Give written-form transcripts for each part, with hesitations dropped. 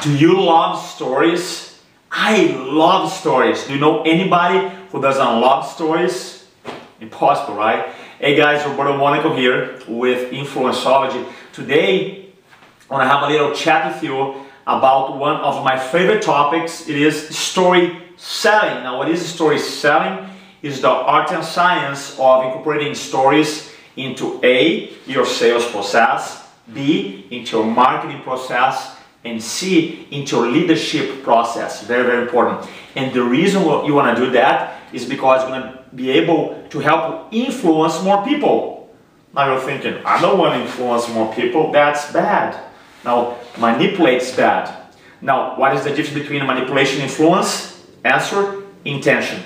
Do you love stories? I love stories. Do you know anybody who doesn't love stories? Impossible, right? Hey guys, Roberto Monaco here with InfluenceOlogy. Today, I want to have a little chat with you about one of my favorite topics. It is story selling. Now, what is story selling? Is the art and science of incorporating stories into A, your sales process, B, into your marketing process, and C, into your leadership process. Very, very important. And the reason you want to do that is because you're going to be able to help influence more people. Now you're thinking, I don't want to influence more people. That's bad. Now, manipulate's bad. Now, what is the difference between manipulation and influence? Answer, intention.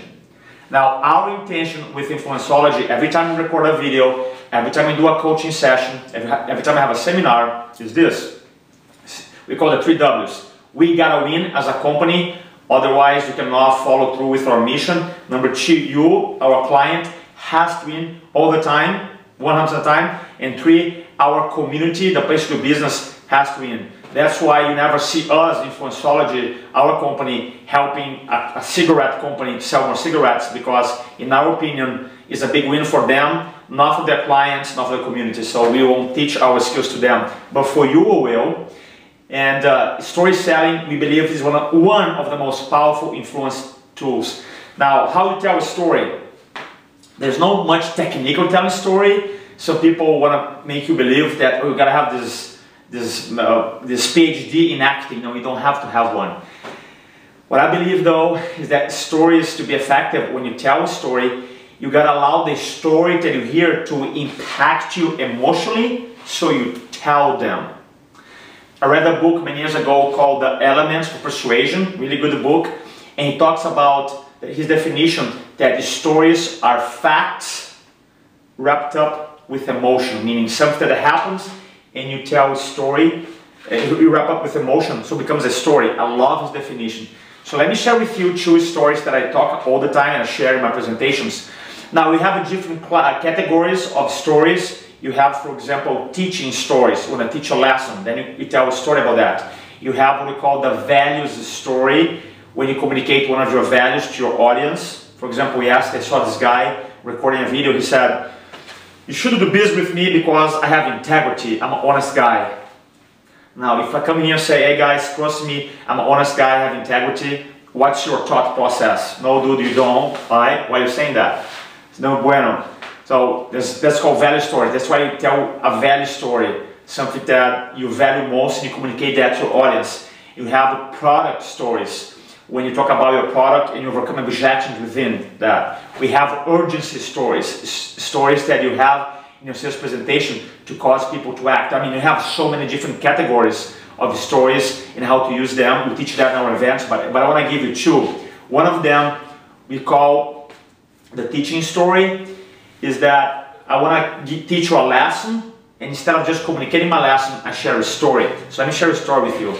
Now, our intention with InfluenceOlogy, every time we record a video, every time we do a coaching session, every time I have a seminar, is this. We call it 3 W's. We gotta win as a company, otherwise we cannot follow through with our mission. Number 2, you, our client, has to win all the time, 100% of the time. And 3, our community, the place to do business, has to win. That's why you never see us, InfluenceOlogy, our company, helping a cigarette company to sell more cigarettes, because in our opinion, it's a big win for them, not for their clients, not for the community. So we won't teach our skills to them, but for you we will. And story selling, we believe, is one of the most powerful influence tools. Now, how you tell a story? There's not much technical telling story, so people want to make you believe that we gotta have this PhD in acting. No, you don't have to have one. What I believe though is that stories, to be effective, when you tell a story, you gotta allow the story that you hear to impact you emotionally, so you tell them. I read a book many years ago called The Elements for Persuasion, really good book, and he talks about his definition that the stories are facts wrapped up with emotion, meaning something that happens and you tell a story, you wrap up with emotion, so it becomes a story. I love his definition. So let me share with you 2 stories that I talk all the time and I share in my presentations. Now we have different categories of stories. You have, for example, teaching stories. When I teach a lesson, then you tell a story about that. You have what we call the values story, when you communicate one of your values to your audience. For example, I saw this guy recording a video. He said, "You should do business with me because I have integrity. I'm an honest guy." Now, if I come here and say, "Hey guys, trust me, I'm an honest guy, I have integrity," what's your thought process? "No, dude, you don't." Why are you saying that? It's no bueno. So that's called value story. That's why you tell a value story, something that you value most, and you communicate that to your audience. You have product stories, when you talk about your product and you overcome objections within that. We have urgency stories, stories that you have in your sales presentation to cause people to act. I mean, you have so many different categories of stories and how to use them. We teach that in our events, but I want to give you 2. One of them we call the teaching story. Is that I want to teach you a lesson, and instead of just communicating my lesson, I share a story. So let me share a story with you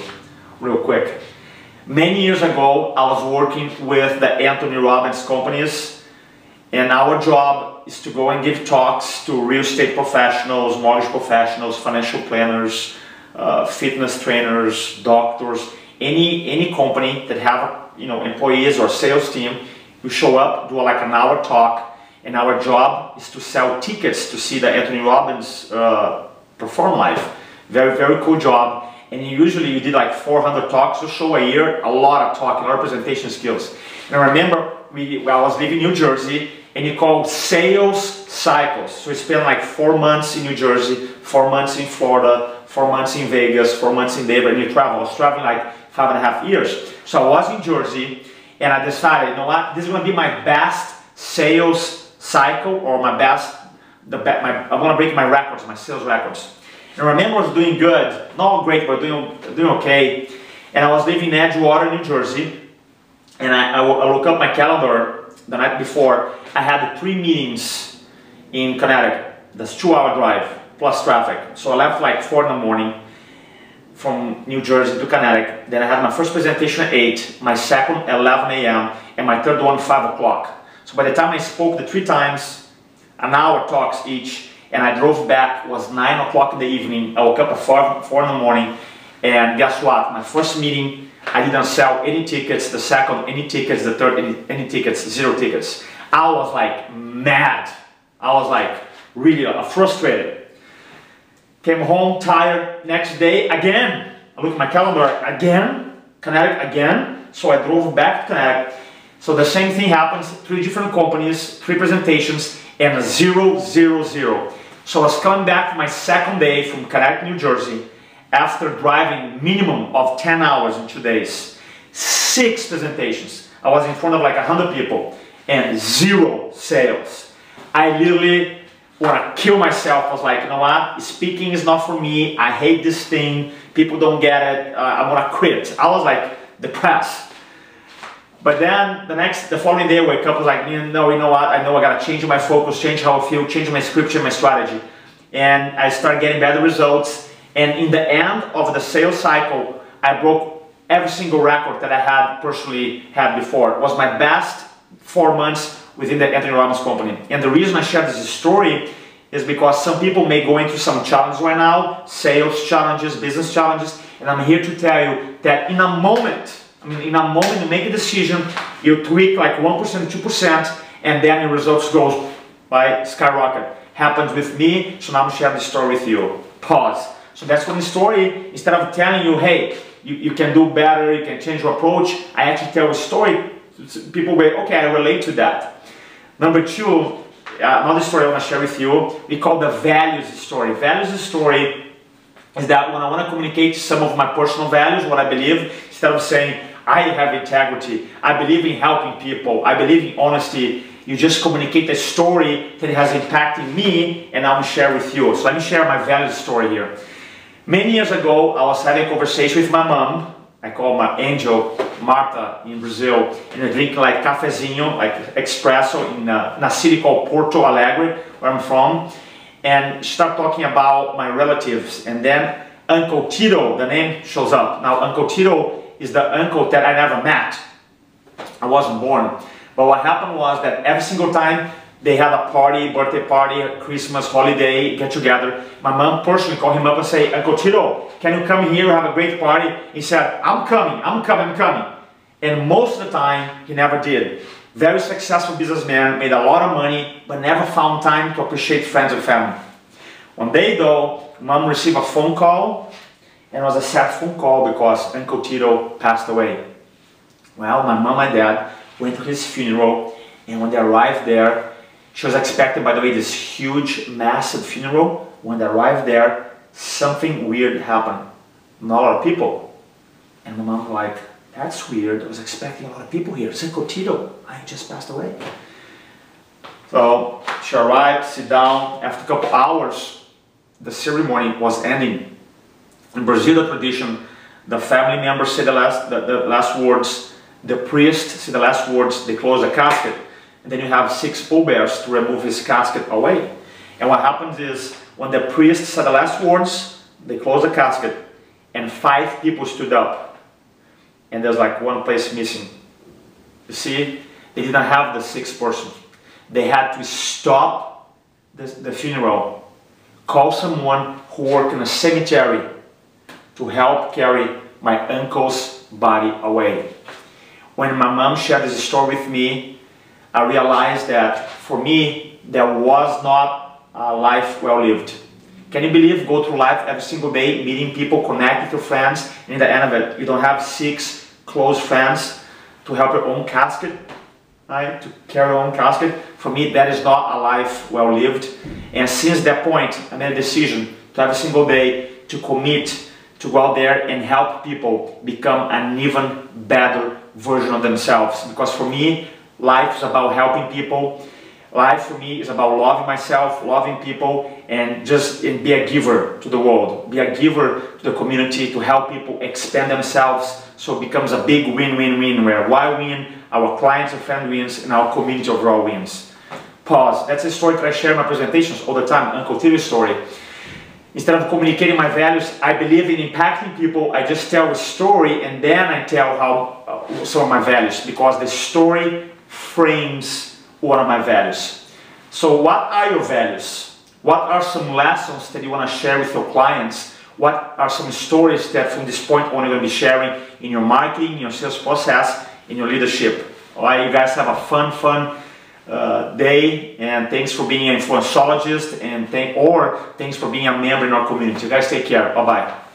real quick. Many years ago, I was working with the Anthony Robbins companies, and our job is to go and give talks to real estate professionals, mortgage professionals, financial planners, fitness trainers, doctors, any company that have employees or sales team. We show up, do like an hour talk. And our job is to sell tickets to see the Anthony Robbins perform live. Very, very cool job. And usually you did like 400 talks or so a year, a lot of talking, a lot of presentation skills. And I remember I was living in New Jersey, and you called sales cycles. So we spent like 4 months in New Jersey, 4 months in Florida, 4 months in Vegas, 4 months in Denver, and you travel. I was traveling like 5.5 years. So I was in Jersey, and I decided, you know what, this is going to be my best sales cycle, or I want to break my records, my sales records. And I remember I was doing good, not great, but doing okay. And I was living in Edgewater, New Jersey, and I looked up my calendar the night before. I had 3 meetings in Connecticut. That's 2-hour drive plus traffic. So I left like 4 in the morning from New Jersey to Connecticut. Then I had my first presentation at 8, my second at 11 a.m., and my third one 5 o'clock. So by the time I spoke the 3 times, an hour talks each, and I drove back, it was 9 o'clock in the evening. I woke up at 4 in the morning, And guess what? My first meeting, I didn't sell any tickets. The second, any tickets. The third, any tickets. 0 tickets. I was like mad. I was like really frustrated. Came home tired. Next day, again. I looked at my calendar. Again. Connecticut again. So I drove back to Connecticut. So the same thing happens. 3 different companies, 3 presentations, and 0, 0, 0. So I was coming back my second day from Connecticut, New Jersey, after driving minimum of 10 hours in 2 days. 6 presentations. I was in front of like 100 people and 0 sales. I literally want to kill myself. I was like, you know what? Speaking is not for me. I hate this thing. People don't get it. I want to quit. I was like depressed. But then the following day I wake up, I was like, no, you know what? I know I got to change my focus, change how I feel, change my scripture, my strategy. And I started getting better results. And in the end of the sales cycle, I broke every single record that I had personally had before. It was my best 4 months within the Anthony Robbins company. And the reason I share this story is because some people may go into some challenges right now, sales challenges, business challenges, and I'm here to tell you that in a moment, you make a decision, you tweak like 1%, 2%, and then your results goes by skyrocket. Happens with me, so now I'm sharing this story with you. Pause. So that's one story. Instead of telling you, hey, you can do better, you can change your approach, I actually tell a story. People go, okay, I relate to that. Number 2, another story I want to share with you, we call the values story. Values story is that when I want to communicate some of my personal values, what I believe, instead of saying, I have integrity, I believe in helping people, I believe in honesty, you just communicate a story that has impacted me and I'm going to share with you. So let me share my values story here. Many years ago, I was having a conversation with my mom. I call my angel, Marta, in Brazil, and I drink like cafezinho, like espresso in a city called Porto Alegre, where I'm from. And she started talking about my relatives. And then Uncle Tito, the name shows up. Now, Uncle Tito is the uncle that I never met. I wasn't born. But what happened was that every single time they had a party, birthday party, Christmas, holiday, get together, my mom personally called him up and say, Uncle Tito, can you come here, have a great party? He said, I'm coming. And most of the time, he never did. Very successful businessman, made a lot of money, but never found time to appreciate friends and family. One day though, mom received a phone call, and it was a sad phone call because Uncle Tito passed away. Well, my mom and dad went to his funeral, and when they arrived there, she was expecting, by the way, this huge, massive funeral. When they arrived there, something weird happened. Not a lot of people. And my mom was like, that's weird. I was expecting a lot of people here. It's Uncle Tito. I just passed away. So she arrived, sit down. After a couple hours, the ceremony was ending. In Brazil, the tradition, the family members say the last words. The priest say the last words. They close the casket. And then you have 6 pallbearers to remove his casket away. And what happens is, when the priest said the last words, they closed the casket, and 5 people stood up. And there's like 1 place missing. You see, they didn't have the 6th person. They had to stop the funeral, call someone who worked in a cemetery to help carry my uncle's body away. When my mom shared this story with me, I realized that for me, there was not a life well lived. Can you believe, go through life every single day, meeting people, connect with your friends, and in the end of it, you don't have 6 close friends to help your own casket, right? To carry your own casket. For me, that is not a life well lived. And since that point, I made a decision to every single day to commit to go out there and help people become an even better version of themselves. Because for me, life is about helping people. Life for me is about loving myself, loving people, and be a giver to the world. Be a giver to the community, to help people expand themselves, so it becomes a big win-win-win, where I win, our clients and friends wins, and our community overall wins. Pause. That's a story that I share in my presentations all the time, Uncle Tito's story. Instead of communicating my values, I believe in impacting people. I just tell a story, and then I tell how some of my values, because the story frames one of my values. So what are your values? What are some lessons that you want to share with your clients what are some stories that from this point on you're going to be sharing in your marketing, your sales process, in your leadership. All right, you guys have a fun day, and thanks for being an influenceologist, and thanks for being a member in our community. You guys take care. Bye-bye.